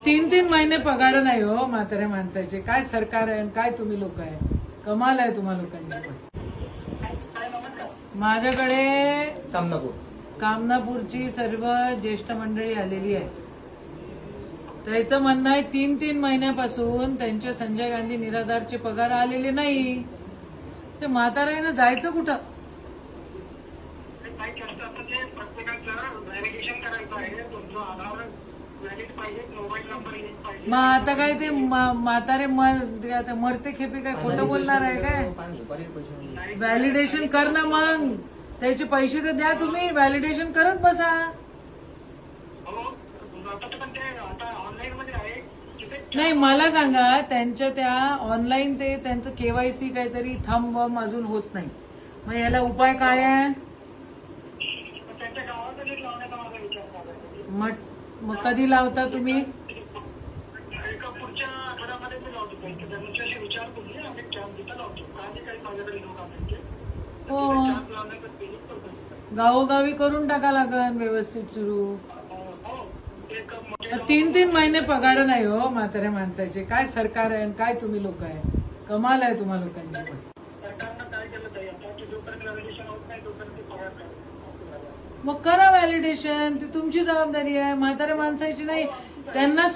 तीन महिने पगार नाही हो म्हाताऱ्या माणसाचे. काय सरकार आहे आणि काय तुम्ही लोक आहे. कमाल आहे तुम्हा लोकांची. माझ्याकडे कामनापूरची सर्व ज्येष्ठ मंडळी आलेली आहे. त्याचं म्हणणं आहे 3 महिन्यापासून त्यांचे संजय गांधी निराधारचे पगार आलेले नाही. ते म्हाताऱ्यानं जायचं कुठं. मग आता काय ते म्हातारे मरते खेपे काय खोटं बोलणार आहे काय. व्हॅलिडेशन कर ना मग. त्याचे पैसे तर द्या तुम्ही. व्हॅलिडेशन करत बसा. नाही मला सांगा त्यांच्या त्या ऑनलाईन ते त्यांचं केवायसी काहीतरी थंब वम अजून होत नाही. मग याला उपाय काय आहे. मग कधी लावता तुम्ही. हो गावोगावी करून टाका लागन व्यवस्थित सुरू. 3 महिने पगार नाही हो म्हाताऱ्या माणसाचे. काय सरकार आहे आणि काय तुम्ही लोक आहे. कमाल आहे तुम्हा लोकांची. मग करा व्हॅलिडेशन. ती तुमची जबाबदारी आहे म्हाताऱ्या माणसाची नाही. त्यांना